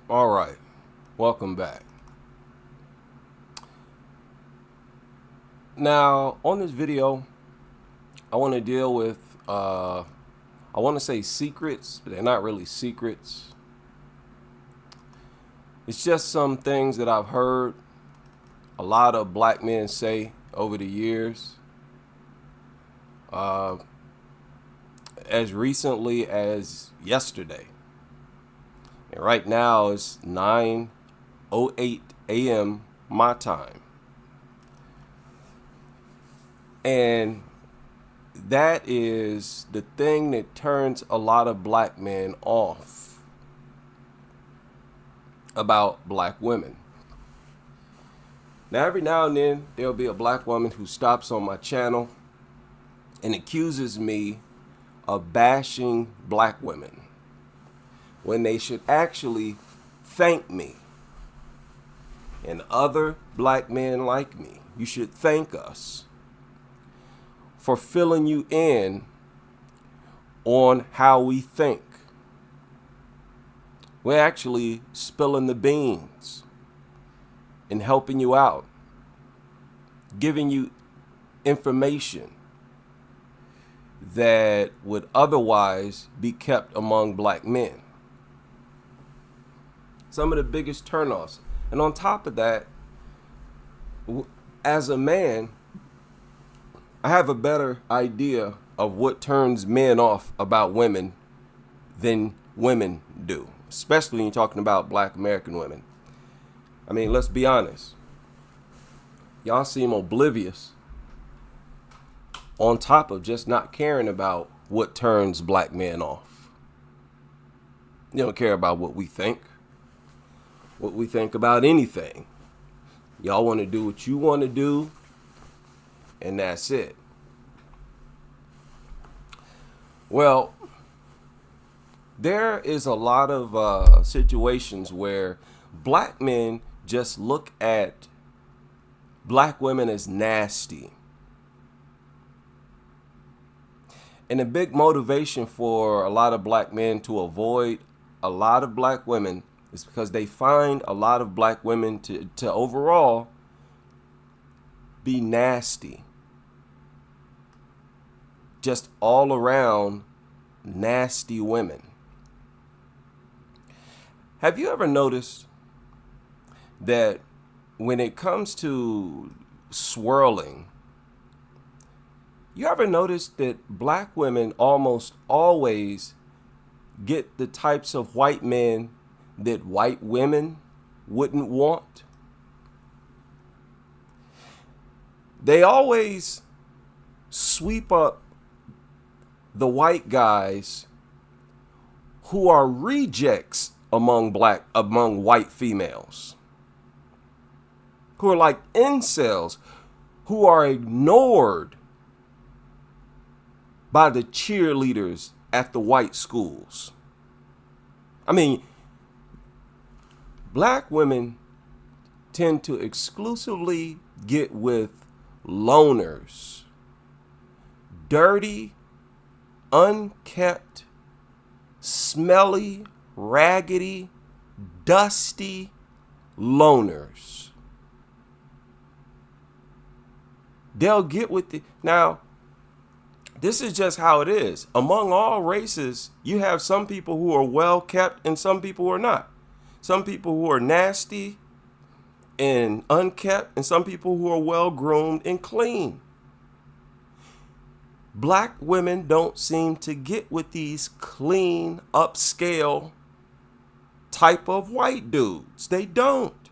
All right, welcome back. Now, on this video, I want to deal with, I want to say secrets, but they're not really secrets. It's just some things that I've heard a lot of black men say over the years. As recently as yesterday. And right now it's 9:08 a.m. my time. And that is the thing that turns a lot of black men off about black women. Now, every now and then, there'll be a black woman who stops on my channel and accuses me of bashing black women when they should actually thank me. And other black men like me, you should thank us for filling you in on how we think. We're actually spilling the beans and helping you out, giving you information that would otherwise be kept among black men. Some of the biggest turnoffs. And on top of that, as a man, I have a better idea of what turns men off about women than women do, especially when you're talking about black American women. I mean, let's be honest. Y'all seem oblivious, on top of just not caring about what turns black men off. You don't care about what we think about anything. Y'all want to do what you want to do, and that's it. Well, there is a lot of situations where black men just look at black women as nasty. And a big motivation for a lot of black men to avoid a lot of black women is because they find a lot of black women to overall be nasty. Just all around nasty women. Have you ever noticed that when it comes to swirling, you ever notice that black women almost always get the types of white men that white women wouldn't want? They always sweep up the white guys who are rejects among white females, who are like incels, who are ignored by the cheerleaders at the white schools. I mean, black women tend to exclusively get with loners, dirty, unkept, smelly, raggedy, dusty loners. They'll get with the... Now, this is just how it is. Among all races, you have some people who are well kept and some people who are not. Some people who are nasty and unkept, and some people who are well groomed and clean. Black women don't seem to get with these clean, upscale type of white dudes. They don't.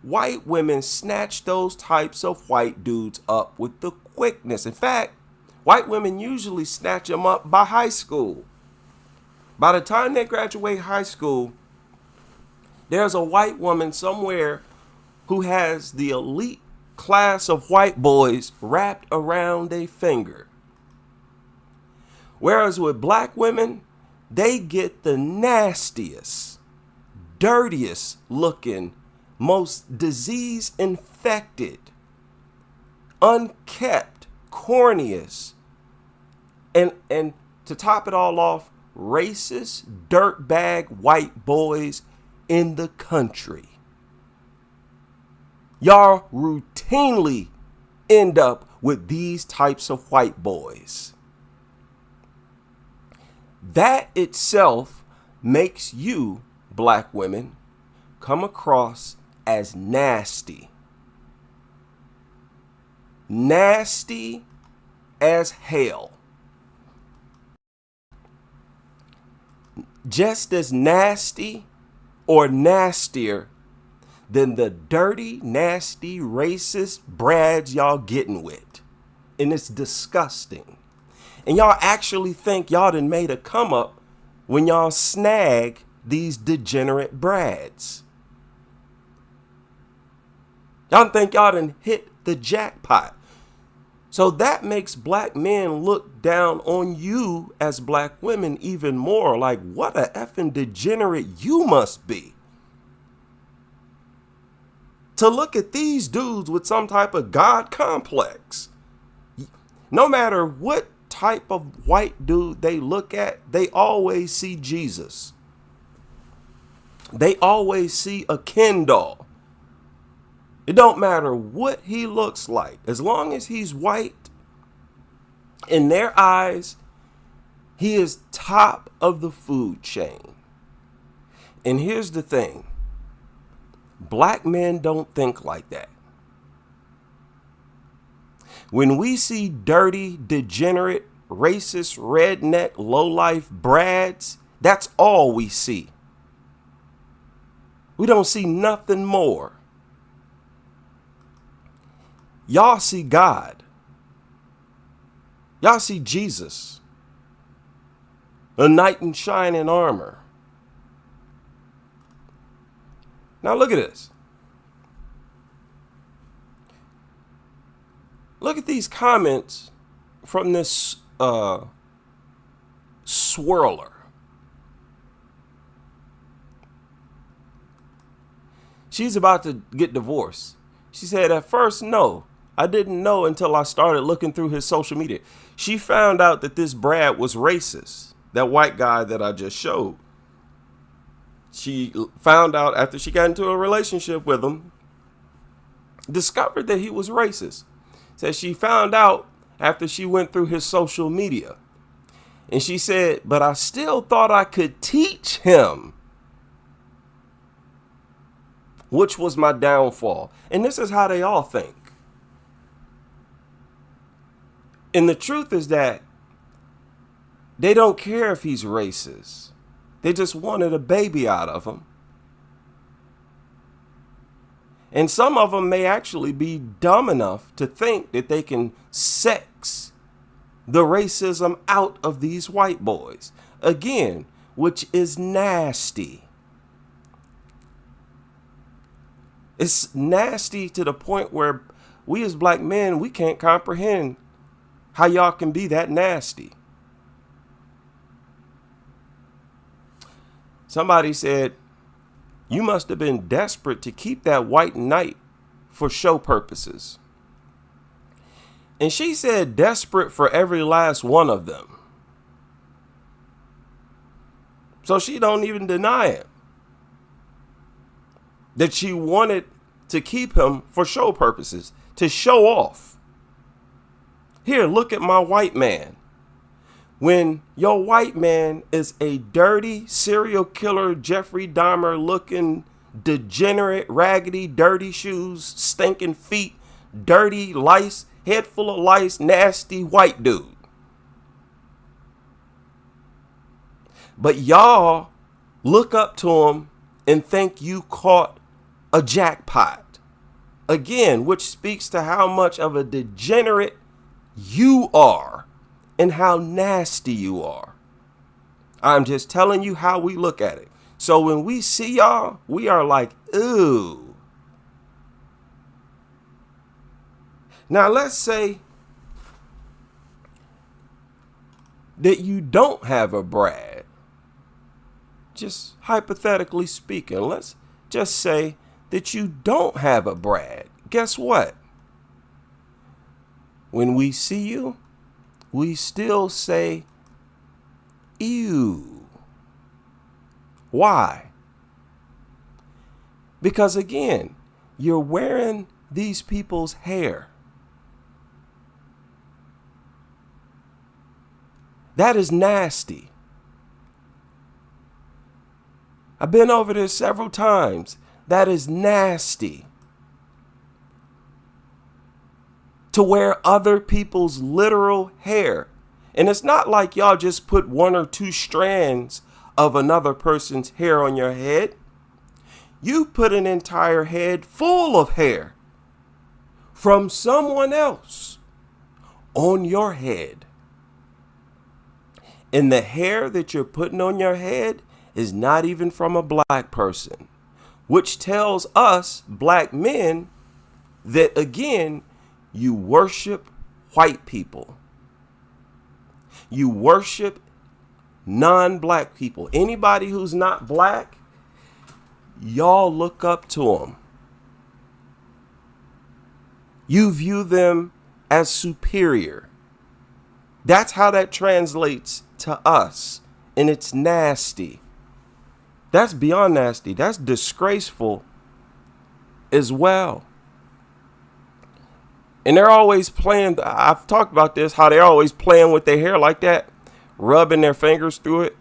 White women snatch those types of white dudes up with the quickness. In fact, white women usually snatch them up by high school. By the time they graduate high school, there's a white woman somewhere who has the elite class of white boys wrapped around their finger. Whereas with black women, they get the nastiest, dirtiest looking, most disease infected, unkept, corniest, and to top it all off, racist, dirtbag white boys in the country. Y'all routinely end up with these types of white boys. That itself makes you, black women, come across as nasty. Nasty as hell. Just as nasty or nastier than the dirty, nasty, racist brads y'all getting with. And it's disgusting. And y'all actually think y'all done made a come up when y'all snag these degenerate brads. Y'all think y'all done hit the jackpot. So that makes black men look down on you as black women even more. Like, what a effing degenerate you must be to look at these dudes with some type of God complex. No matter what type of white dude they look at, they always see Jesus. They always see a Ken doll. It don't matter what he looks like. As long as he's white, in their eyes, he is top of the food chain. And here's the thing. Black men don't think like that. When we see dirty, degenerate, racist, redneck, lowlife brads, that's all we see. We don't see nothing more. Y'all see God. Y'all see Jesus, a knight in shining armor. Now look at this. Look at these comments from this swirler. She's about to get divorced. She said, at first, no, I didn't know until I started looking through his social media. She found out that this Brad was racist, that white guy that I just showed. She found out after she got into a relationship with him, discovered that he was racist. Said she found out after she went through his social media. And she said, but I still thought I could teach him, which was my downfall. And this is how they all think. And the truth is that they don't care if he's racist. They just wanted a baby out of him. And some of them may actually be dumb enough to think that they can sex the racism out of these white boys. Again, which is nasty. It's nasty to the point where we as black men, we can't comprehend how y'all can be that nasty. Somebody said, you must have been desperate to keep that white knight for show purposes. And she said desperate for every last one of them. So she don't even deny it. That she wanted to keep him for show purposes, to show off. Here, look at my white man. When your white man is a dirty serial killer, Jeffrey Dahmer looking, degenerate, raggedy, dirty shoes, stinking feet, dirty lice, head full of lice, nasty white dude. But y'all look up to him and think you caught a jackpot. Again, which speaks to how much of a degenerate you are. And how nasty you are. I'm just telling you how we look at it. So when we see y'all, we are like, ooh. Now let's say that you don't have a Brad. Just hypothetically speaking, let's just say that you don't have a Brad. Guess what? When we see you, we still say, ew. Why? Because again, you're wearing these people's hair. That is nasty. I've been over this several times. That is nasty. To wear other people's literal hair. And it's not like y'all just put one or two strands of another person's hair on your head. You put an entire head full of hair from someone else on your head. And the hair that you're putting on your head is not even from a black person, which tells us black men that, again, you worship white people. You worship non-black people. Anybody who's not black, y'all look up to them. You view them as superior. That's how that translates to us. And it's nasty. That's beyond nasty. That's disgraceful as well. And they're always playing. I've talked about this, how they're always playing with their hair like that, rubbing their fingers through it,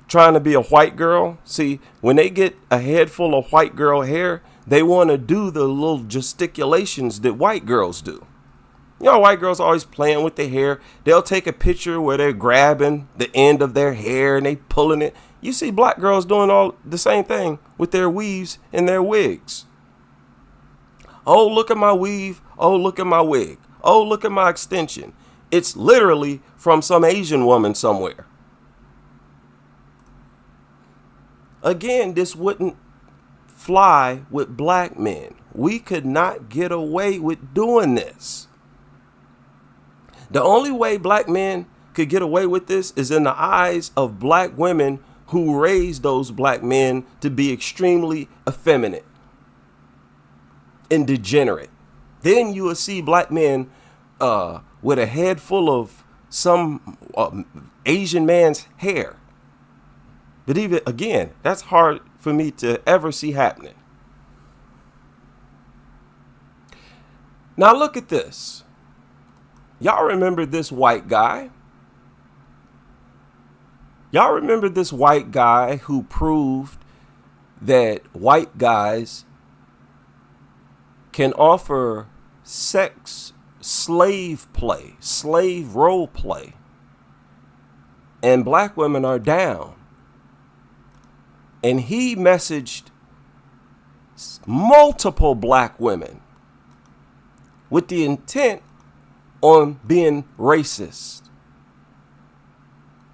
trying to be a white girl. See, when they get a head full of white girl hair, they want to do the little gesticulations that white girls do. You know, white girls are always playing with their hair. They'll take a picture where they're grabbing the end of their hair and they pulling it. You see black girls doing all the same thing with their weaves and their wigs. Oh, look at my weave. Oh, look at my wig. Oh, look at my extension. It's literally from some Asian woman somewhere. Again, this wouldn't fly with black men. We could not get away with doing this. The only way black men could get away with this is in the eyes of black women who raised those black men to be extremely effeminate and degenerate. Then you will see black men with a head full of some Asian man's hair. But even again, that's hard for me to ever see happening. Now look at this. Y'all remember this white guy? Y'all remember this white guy who proved that white guys can offer sex slave play, slave role play, and black women are down. And he messaged multiple black women with the intent on being racist,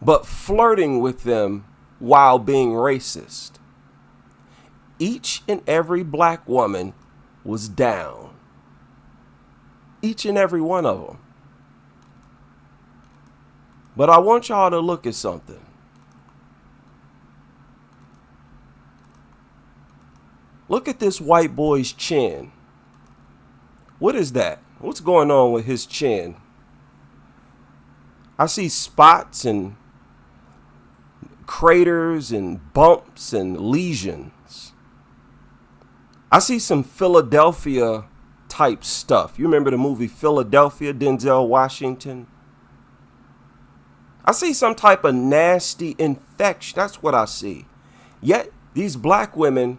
but flirting with them while being racist. Each and every black woman was down. Each and every one of them. But I want y'all to look at something. Look at this white boy's chin. What is that? What's going on with his chin? I see spots and craters and bumps and lesions. I see some Philadelphia type stuff. You remember the movie Philadelphia, Denzel Washington? I see some type of nasty infection. That's what I see. Yet these black women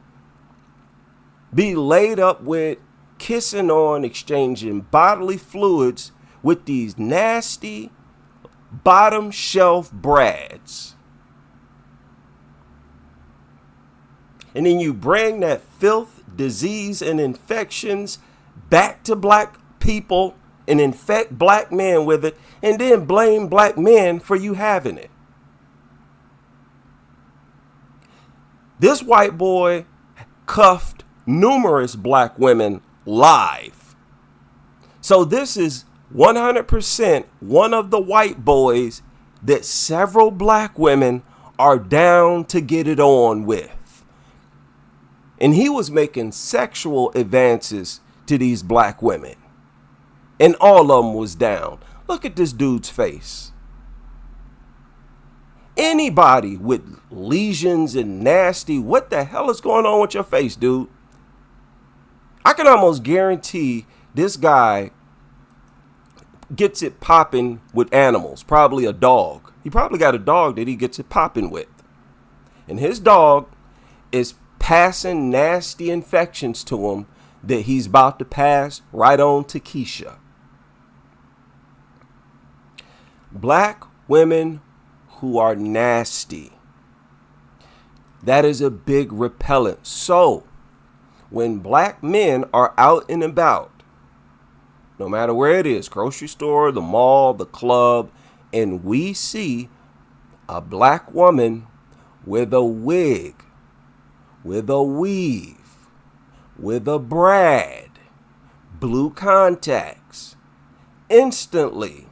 be laid up with, kissing on, exchanging bodily fluids with these nasty bottom shelf brads. And then you bring that filth, disease, and infections back to black people and infect black men with it, and then blame black men for you having it. This white boy cuffed numerous black women live. So this is 100% one of the white boys that several black women are down to get it on with. And he was making sexual advances to these black women. And all of them was down. Look at this dude's face. Anybody with lesions and nasty, what the hell is going on with your face, dude? I can almost guarantee this guy gets it popping with animals, probably a dog. He probably got a dog that he gets it popping with. And his dog is passing nasty infections to him that he's about to pass right on to Keisha. Black women who are nasty, that is a big repellent. So when black men are out and about, no matter where it is, grocery store, the mall, the club, and we see a black woman with a wig, with a weave, with a brad, blue contacts, instantly,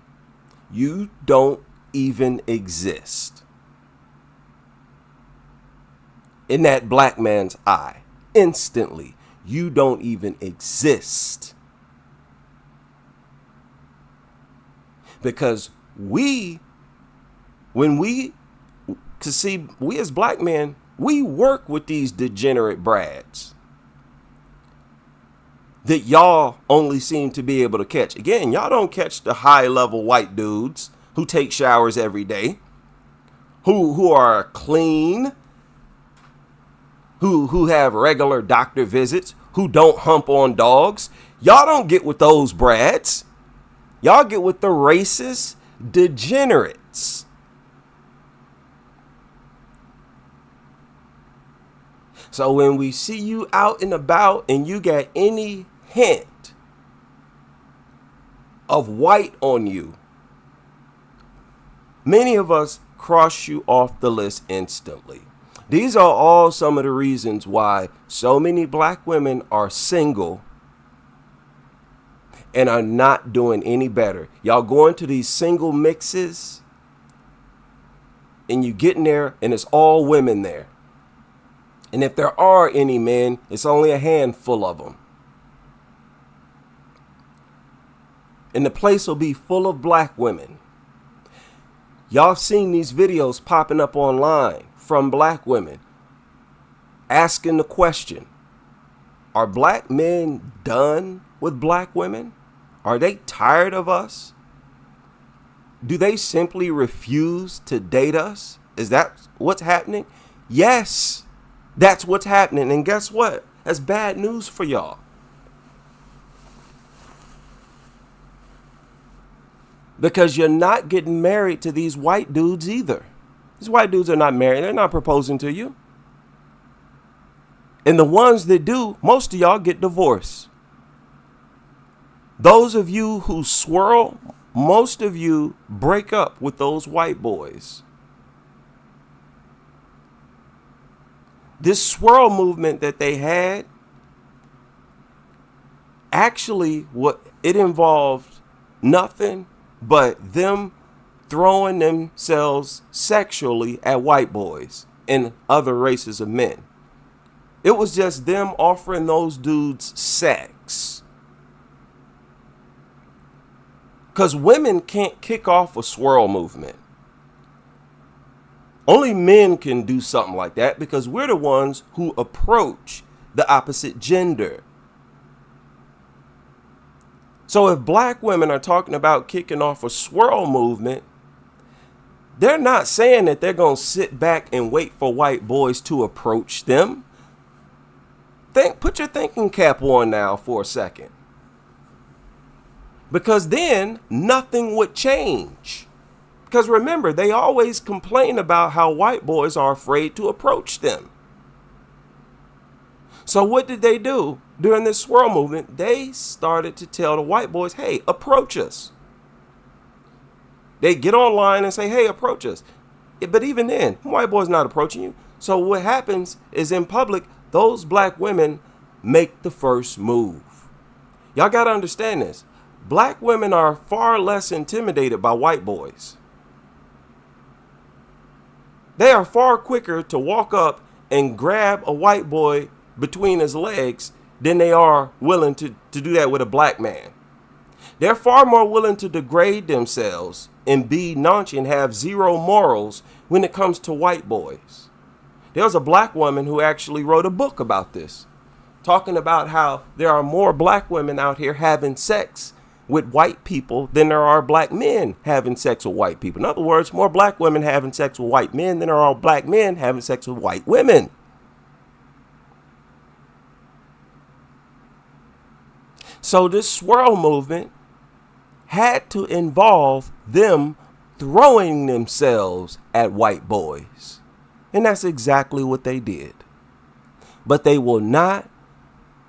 you don't even exist in that black man's eye. Instantly, you don't even exist. Because we as black men, we work with these degenerate brads that y'all only seem to be able to catch. Again, y'all don't catch the high level white dudes who take showers every day, who are clean, who have regular doctor visits, who don't hump on dogs. Y'all don't get with those brads. Y'all get with the racist degenerates. So when we see you out and about and you got any hint of white on you, many of us cross you off the list instantly. These are all some of the reasons why so many black women are single and are not doing any better. Y'all going to these single mixes and you get in there and it's all women there. And if there are any men, it's only a handful of them. And the place will be full of black women. Y'all seen these videos popping up online from black women asking the question, are black men done with black women? Are they tired of us? Do they simply refuse to date us? Is that what's happening? Yes, that's what's happening. And guess what? That's bad news for y'all. Because you're not getting married to these white dudes either. These white dudes are not married. They're not proposing to you. And the ones that do, most of y'all get divorced. Those of you who swirl, most of you break up with those white boys. This swirl movement that they had, actually, what it involved nothing but them throwing themselves sexually at white boys and other races of men. It was just them offering those dudes sex. Because women can't kick off a swirl movement. Only men can do something like that because we're the ones who approach the opposite gender. So if black women are talking about kicking off a swirl movement, they're not saying that they're going to sit back and wait for white boys to approach them. Put your thinking cap on now for a second. Because then nothing would change. Because remember, they always complain about how white boys are afraid to approach them. So what did they do during this swirl movement? They started to tell the white boys, hey, approach us. They get online and say, hey, approach us. But even then, white boys not approaching you. So what happens is in public, those black women make the first move. Y'all got to understand this. Black women are far less intimidated by white boys. They are far quicker to walk up and grab a white boy between his legs than they are willing to do that with a black man. They're far more willing to degrade themselves and be nonchalant and have zero morals when it comes to white boys. There was a black woman who actually wrote a book about this, talking about how there are more black women out here having sex with white people than there are black men having sex with white people. In other words, more black women having sex with white men than there are black men having sex with white women. So this swirl movement had to involve them throwing themselves at white boys. And that's exactly what they did. But they will not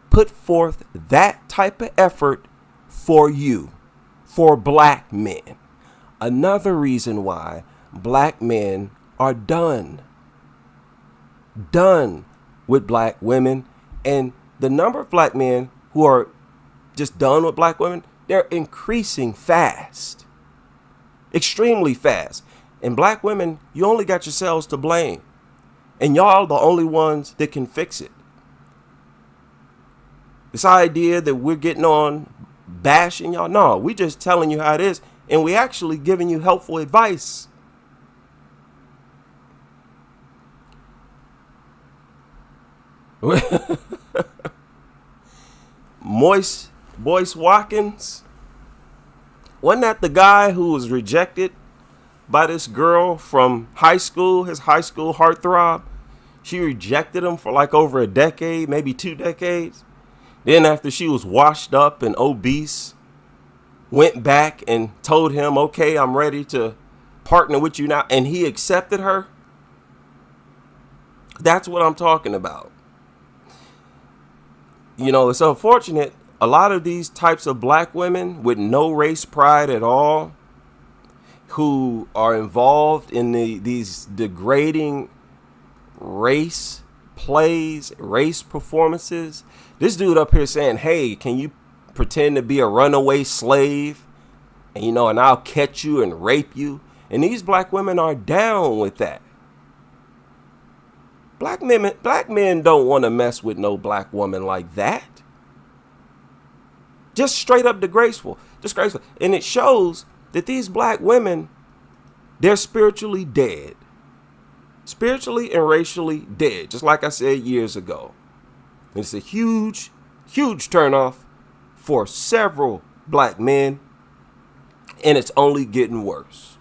put forth that type of effort for you, for black men. Another reason why black men are done with black women. And the number of black men who are just done with black women, they're increasing fast, extremely fast. And black women, you only got yourselves to blame. And y'all the only ones that can fix it. This idea that we're getting on bashing y'all, no, we just telling you how it is. And we actually giving you helpful advice. Boyce Watkins, wasn't that the guy who was rejected by this girl from high school, his high school heartthrob? She rejected him for like over a decade, maybe 2 decades. Then after she was washed up and obese, went back and told him, okay, I'm ready to partner with you now. And he accepted her. That's what I'm talking about. You know, it's unfortunate. A lot of these types of black women with no race pride at all, who are involved in these degrading race plays, race performances. This dude up here saying, hey, can you pretend to be a runaway slave? And, and I'll catch you and rape you. And these black women are down with that. Black men don't want to mess with no black woman like that. Just straight up disgraceful. And it shows that these black women, they're spiritually dead. Spiritually and racially dead. Just like I said years ago. And it's a huge, huge turnoff for several black men. And it's only getting worse.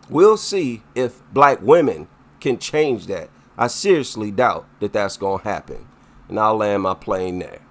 We'll see if black women can change that. I seriously doubt that that's going to happen. And I'll land my plane there.